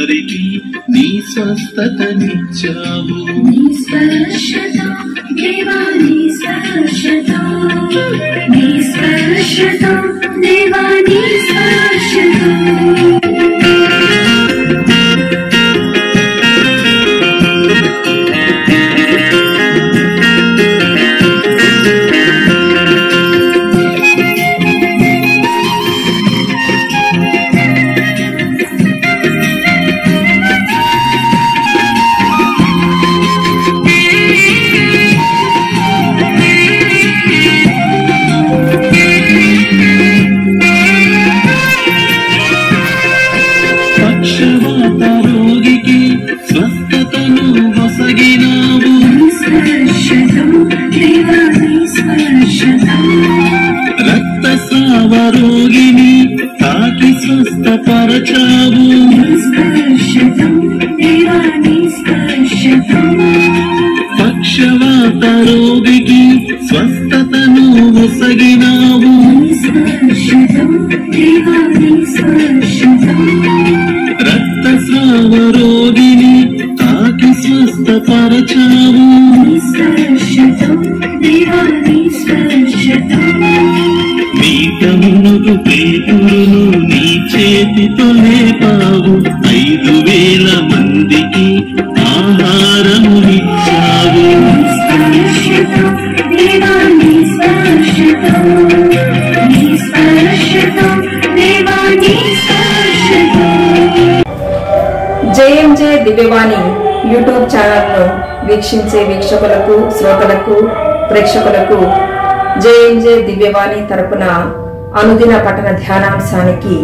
వారికి నీ స్వస్థతనిచ్చావు. నీ స్పర్శతో దేవా నీ స్పర్శతో, నీ స్పర్శతో దేవా నీ స్పర్శతో. రక్తస్రావ రోగిని తాకి స్వస్థపరచావు. పక్షవాత రోగికి స్వస్థతను ఒసగినావు. రక్తస్రావ రోగిని తాకి స్వస్థపరచావు. నీతమునకు పేతురును నీ చేతితో లేపావు. 5,000 మందికి ఆహారమునిచ్చావు. జేఎంజే దివ్యవాణి యూట్యూబ్ ఛానల్ను వీక్షించే వీక్షకులకు, శ్రోతలకు, ప్రేక్షకులకు జేఎంజే దివ్యవాణి తరపున అనుదిన పఠన ధ్యానాంశానికి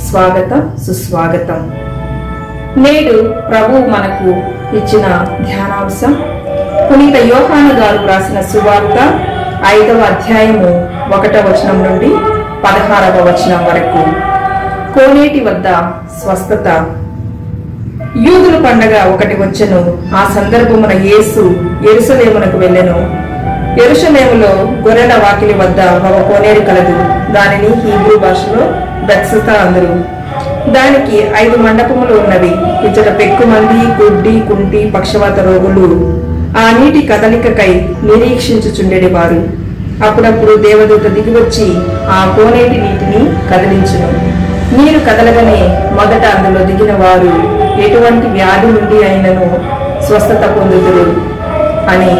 స్వాగతం, సుస్వాగతం. నేడు ప్రభువు మనకు ఇచ్చిన ధ్యానాంశం పునీత యోహాను గారు రాసిన సువార్త 5వ అధ్యాయము 1వ వచనం నుండి 16వ వచనం వరకు. కోనేటి వద్ద స్వస్థత. యూదుల పండగ ఒకటి వచ్చెను. ఆ సందర్భమున యేసు యెరూషలేమునకు వెళ్ళెను. యెరూషలేములో గొర్రెల వాకిలి వద్ద ఒక కోనేరు కలదు. దానిని హీబ్రూ భాషలో బెత్సెదా అందురు. దానికి 5 మండపములు ఉన్నవి. ఇచ్చట పెక్కుమంది, గుడ్డి, కుంటి, పక్షవాత రోగులు ఆ నీటి కదలికకై నిరీక్షించుచుండెడివారు. అప్పుడప్పుడు దేవదూత దిగివచ్చి ఆ కోనేటి నీటిని కదిలించును. నీరు కదలగానే మొదట అందులో దిగిన వారు ఎటువంటి వ్యాధి నుండి అయినను స్వస్థత పొందుదురు అని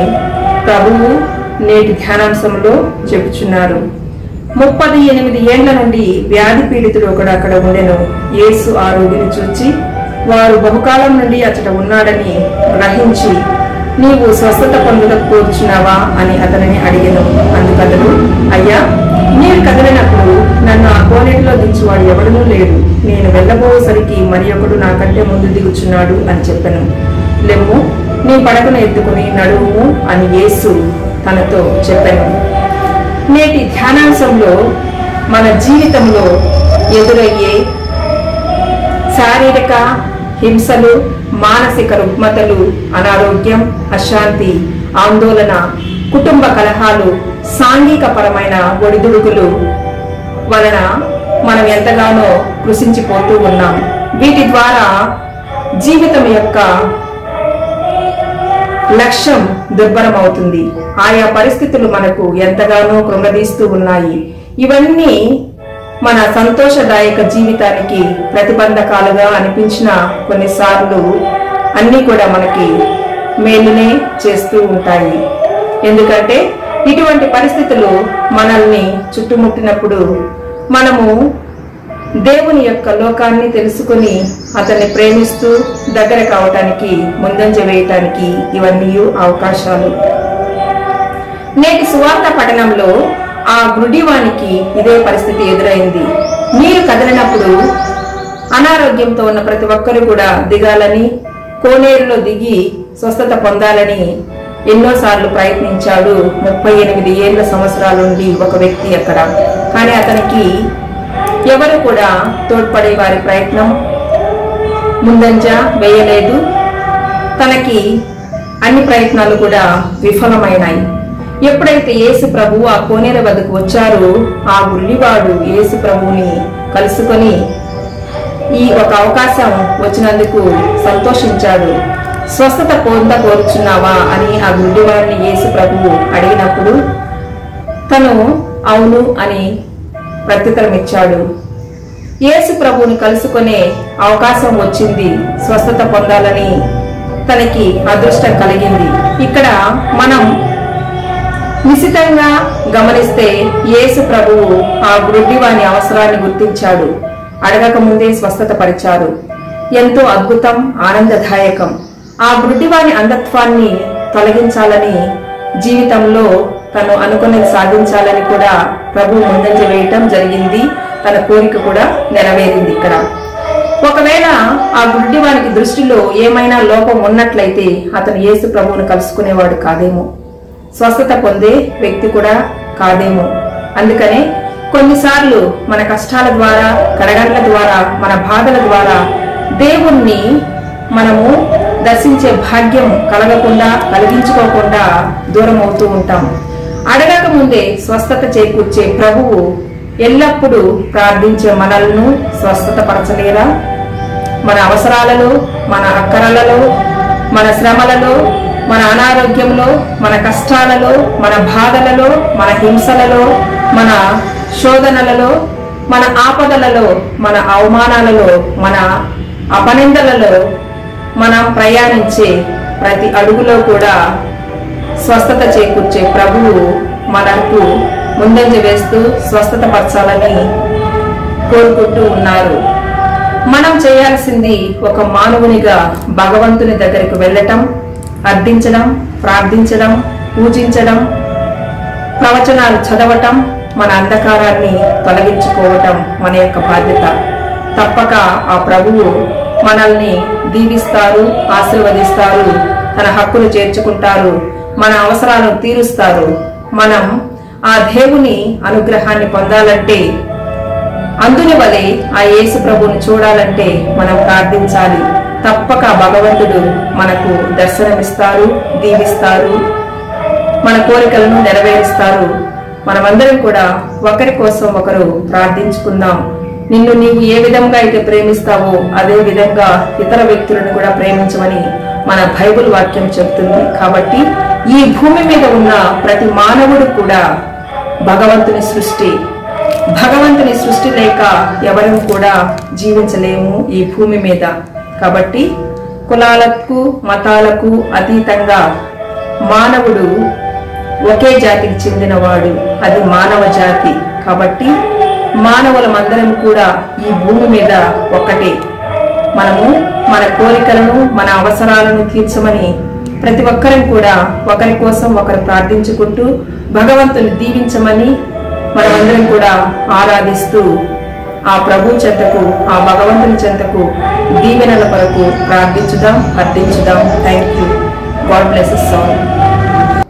ప్రభువు నేటి ధ్యానాంశంలో చెబుచున్నారు. 38 ఏండ్ల నుండి వ్యాధి పీడితుడు ఒకడు అక్కడ ఉండెను. యేసు ఆ రోగిని చూచి వారు బహుకాలం నుండి అచట ఉన్నాడని గ్రహించి, నీవు స్వస్థత పొందుటకు కోరుచున్నావా అని అతనిని అడిగెను. అందుకతడు, అయ్యా, నీరు కదిలినప్పుడు నన్ను ఆ కోనేటిలో దించువాడు ఎవడనూ లేడు. నేను వెళ్ళబోసరికి మరి ఒకడు నాకంటే ముందు దిగుచున్నాడు అని చెప్పెను. లెమ్ము, నీ పడకను ఎత్తుకుని నడువు అని యేసు తనతో చెప్పెను. నేటి ధ్యానాంశంలో మన జీవితంలో ఎదురయ్యే శారీరక హింసలు, మానసిక రుగ్మతలు, అనారోగ్యం, అశాంతి, ఆందోళన, కుటుంబ కలహాలు, సాంఘిక పరమైన ఒడిదుడుకులు వలన మనం ఎంతగానో కృషించిపోతూ ఉన్నాం. వీటి ద్వారా జీవితం యొక్క లక్ష్యం దుర్భరమవుతుంది. ఆయా పరిస్థితులు మనకు ఎంతగానో కృంగదీస్తూ ఉన్నాయి. ఇవన్నీ మన సంతోషదాయక జీవితానికి ప్రతిబంధకాలుగా అనిపించిన కొన్నిసార్లు అన్నీ కూడా మనకి మేలునే చేస్తూ ఉంటాయి. ఎందుకంటే ఇటువంటి పరిస్థితులు మనల్ని చుట్టుముట్టినప్పుడు మనము దేవుని యొక్క లోకాన్ని తెలుసుకుని అతన్ని ప్రేమిస్తూ దగ్గర కావటానికి, ముందంజ వేయటానికి ఇవన్నీ అవకాశాలు. నేటి సువార్త పఠనంలో ఆ గుడ్డివానికి ఇదే పరిస్థితి ఎదురైంది. నీరు కదిలినప్పుడు అనారోగ్యంతో ఉన్న ప్రతి ఒక్కరు కూడా దిగాలని, కోనేరులో దిగి స్వస్థత పొందాలని ఎన్నోసార్లు ప్రయత్నించాడు. 38 ఏళ్ల సంవత్సరాల నుండి ఒక వ్యక్తి అక్కడ. కానీ అతనికి ఎవరు కూడా తోడ్పడే వారి ప్రయత్నం ముందంజ వేయలేదు. తనకి అన్ని ప్రయత్నాలు కూడా విఫలమైనాయి. ఎప్పుడైతే యేసు ప్రభువు ఆ కోనేరు వద్దకు వచ్చారో ఆ గుడ్డివాడు యేసు ప్రభువుని కలుసుకొని ఈ ఒక అవకాశం వచ్చినందుకు సంతోషించాడు. స్వస్థత కోరుచున్నావా అని ఆ గుడ్డివాడిని యేసు ప్రభువు అడిగినప్పుడు తను అవును అని ప్రత్యుత్తరం ఇచ్చాడు. యేసు ప్రభువుని కలుసుకునే అవకాశం వచ్చింది. స్వస్థత పొందాలని తనకి అదృష్టం కలిగింది. ఇక్కడ మనం నిశితంగా గమనిస్తే యేసు ప్రభువు ఆ గుడ్డివాని అవసరాన్ని గుర్తించాడు. అడగక ముందే స్వస్థత పరిచారు. ఎంతో అద్భుతం, ఆనందదాయకం. ఆ గుడ్డివాని అంధత్వాన్ని తొలగించాలని, జీవితంలో తను అనుకున్నది సాధించాలని కూడా ప్రభు ముందంజ వేయటం జరిగింది. తన కోరిక కూడా నెరవేరింది. ఇక్కడ ఒకవేళ ఆ గుడ్డివానికి దృష్టిలో ఏమైనా లోపం ఉన్నట్లయితే అతను యేసు ప్రభువును కలుసుకునేవాడు కాదేమో, స్వస్థత పొందే వ్యక్తి కూడా కాదేమో. అందుకనే కొన్నిసార్లు మన కష్టాల ద్వారా, కడగండ్ల ద్వారా, మన బాధల ద్వారా దేవుణ్ణి మనము దర్శించే భాగ్యం కలిగించుకోకుండా దూరం అవుతూ ఉంటాం. అడగక ముందే స్వస్థత చేకూర్చే ప్రభువు ఎల్లప్పుడూ ప్రార్థించే మనల్ని స్వస్థత పరచలేరా? మన అవసరాలలో, మన అక్కరలలో, మన శ్రమలలో, మన అనారోగ్యంలో, మన కష్టాలలో, మన బాధలలో, మన హింసలలో, మన శోధనలలో, మన ఆపదలలో, మన అవమానాలలో, మన అపనిందలలో మనం ప్రయాణించే ప్రతి అడుగులో కూడా స్వస్థత చేకూర్చే ప్రభువు మనకు ముందంజ వేస్తూ స్వస్థత పరచాలని కోరుకుంటూ ఉన్నారు. మనం చేయాల్సింది ఒక మానవునిగా భగవంతుని దగ్గరికి వెళ్ళటం, అర్థించడం, ప్రార్థించడం, పూజించడం, ప్రవచనాలు చదవటం, మన అంధకారాన్ని తొలగించుకోవటం మన యొక్క బాధ్యత. తప్పక ఆ ప్రభువు మనల్ని దీవిస్తారు, ఆశీర్వదిస్తారు, తన హక్కులు చేర్చుకుంటారు, మన అవసరాలను తీరుస్తారు. మనం ఆ దేవుని అనుగ్రహాన్ని పొందాలంటే, అందుని వలె ఆ యేసు ప్రభువుని చూడాలంటే మనం ప్రార్థించాలి. తప్పక భగవంతుడు మనకు దర్శనమిస్తారు, దీవిస్తారు, మన కోరికలను నెరవేరుస్తారు. మనమందరం కూడా ఒకరి కోసం ఒకరు ప్రార్థించుకుందాం. నిన్ను నీవు ఏ విధంగా అయితే ప్రేమిస్తావో అదే విధంగా ఇతర వ్యక్తులను కూడా ప్రేమించమని మన బైబిల్ వాక్యం చెప్తుంది. కాబట్టి ఈ భూమి మీద ఉన్న ప్రతి మానవుడు కూడా భగవంతుని సృష్టి. భగవంతుని సృష్టి లేక ఎవరు కూడా జీవించలేము ఈ భూమి మీద. కాబట్టి కులాలకు, మతాలకు అతీతంగా మానవుడు ఒకే జాతికి చెందినవాడు, అది మానవ జాతి. కాబట్టి మానవులమందరం కూడా ఈ భూమి మీద ఒక్కటే. మనము మన కోరికలను, మన అవసరాలను తీర్చమని ప్రతి ఒక్కరం కూడా ఒకరి కోసం ఒకరు ప్రార్థించుకుంటూ భగవంతుని దీవించమని మనమందరం కూడా ఆరాధిస్తూ ఆ ప్రభు చెంతకు, ఆ భగవంతుని చెంతకు దీవెనల కొరకు ప్రార్థించుదాం, అర్థించుదాం. Thank you. God bless us all.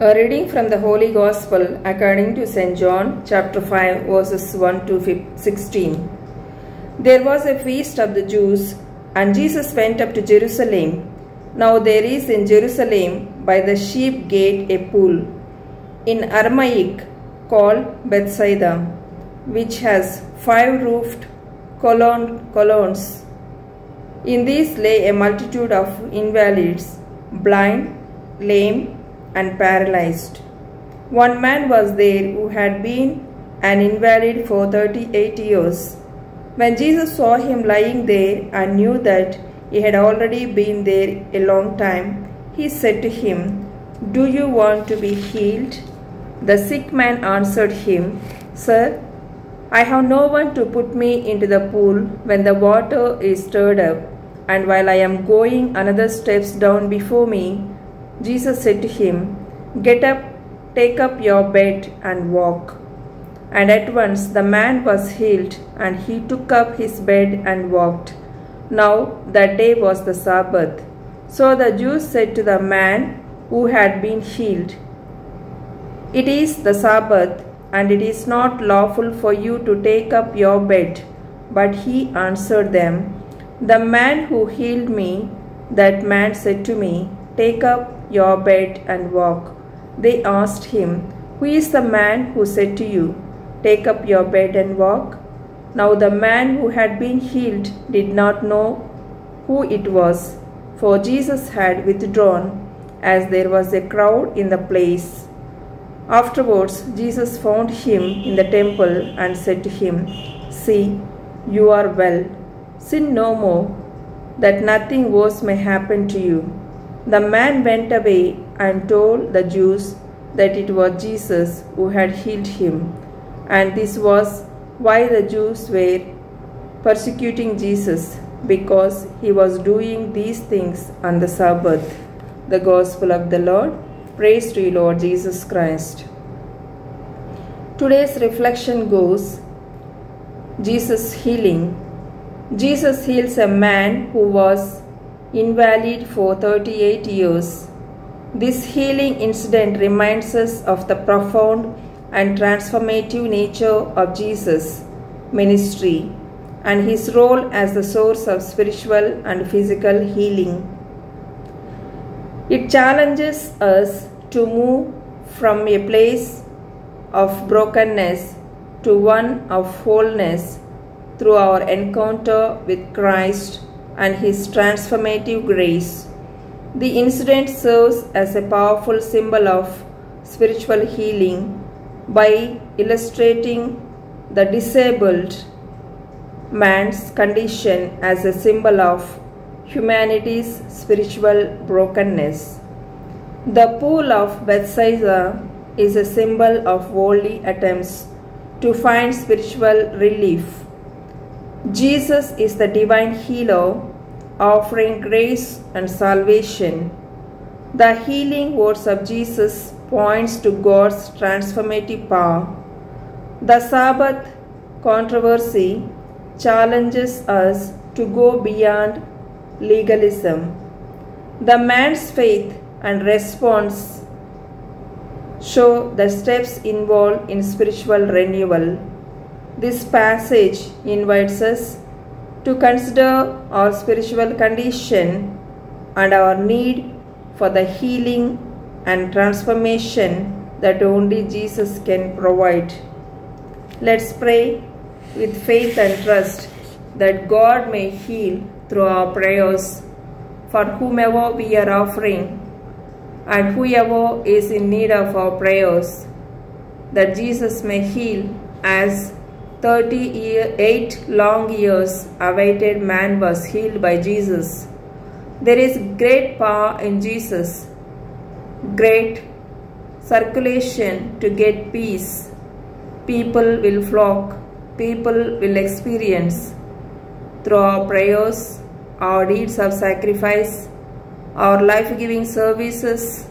A reading from the Holy Gospel according to St. John, chapter 5, verses 1 to 16. There was a feast of the Jews, and Jesus went up to Jerusalem. Now there is in Jerusalem by the sheep gate a pool, in Aramaic called Bethsaida, which has 5 roofed colonnades. In these lay a multitude of invalids, blind, lame, and paralyzed. One man was there who had been an invalid for 38 years. When Jesus saw him lying there and knew that he had already been there a long time, he said to him, "Do you want to be healed?" The sick man answered him, "Sir, I have no one to put me into the pool when the water is stirred up, and while I am going another steps down before me." Jesus said to him, "Get up, take up your bed and walk." And at once the man was healed, and he took up his bed and walked. Now that day was the Sabbath. So the Jews said to the man who had been healed, "It is the Sabbath, and it is not lawful for you to take up your bed." But he answered them, "The man who healed me, that man said to me, 'Take up your bed and walk.'" They asked him, "Who is the man who said to you, 'Take up your bed and walk'?" Now the man who had been healed did not know who it was, for Jesus had withdrawn, as there was a crowd in the place. Afterwards, Jesus found him in the temple and said to him, "See, you are well. Sin no more, that nothing worse may happen to you." The man went away and told the Jews that it was Jesus who had healed him, and this was why the Jews were persecuting Jesus, because he was doing these things on the Sabbath. The Gospel of the Lord. Praise to you, Lord Jesus Christ. Today's reflection goes, Jesus healing. Jesus heals a man who was invalid for 38 years. This healing incident reminds us of the profound and transformative nature of Jesus' ministry and his role as the source of spiritual and physical healing. It challenges us to move from a place of brokenness to one of wholeness through our encounter with Christ and his transformative grace. The incident serves as a powerful symbol of spiritual healing by illustrating the disabled man's condition as a symbol of humanity's spiritual brokenness. The pool of Bethesda is a symbol of worldly attempts to find spiritual relief. Jesus is the divine healer, offering grace and salvation. The healing words of Jesus points to God's transformative power. The Sabbath controversy challenges us to go beyond legalism. The man's faith and response show the steps involved in spiritual renewal. This passage invites us to consider our spiritual condition and our need for the healing and transformation that only Jesus can provide. Let's pray with faith and trust that God may heal through our prayers for whomever we are offering and whoever is in need of our prayers, that Jesus may heal as 38 long years awaited man was healed by Jesus. There is great power in Jesus, great circulation to get peace. People will flock, people will experience through our prayers, our deeds of sacrifice, our life-giving services.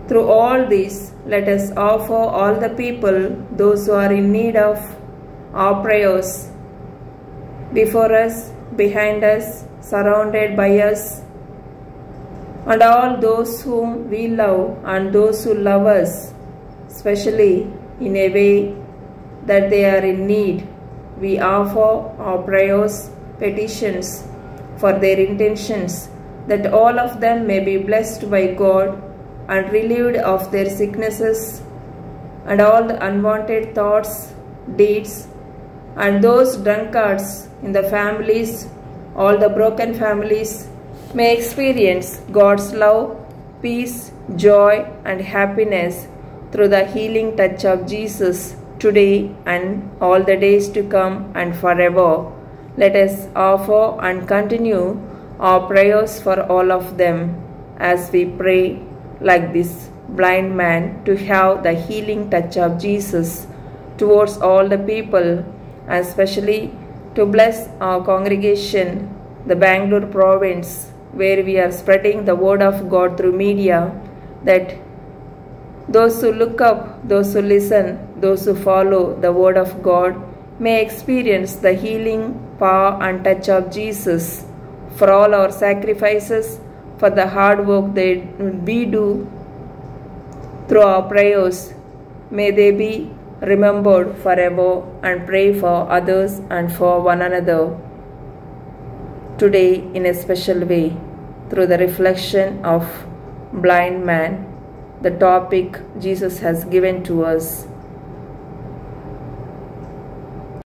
Through all this, let us offer all the people, those who are in need of our prayers, before us, behind us, surrounded by us, and all those whom we love and those who love us, especially in a way that they are in need. We offer our prayers, petitions for their intentions, that all of them may be blessed by God and relieved of their sicknesses and all the unwanted thoughts, deeds, and those drunkards in the families, all the broken families, may experience God's love, peace, joy, and happiness through the healing touch of Jesus today and all the days to come and forever. Let us offer and continue our prayers for all of them as we pray like this blind man to have the healing touch of Jesus towards all the people, and especially to bless our congregation, the Bangalore province, where we are spreading the word of God through media, that those who look up, those who listen, those who follow the word of God may experience the healing power and touch of Jesus for all our sacrifices, for the hard work that we do through our prayers. May they be remembered forever, and pray for others and for one another today in a special way through the reflection of blind man, the topic Jesus has given to us.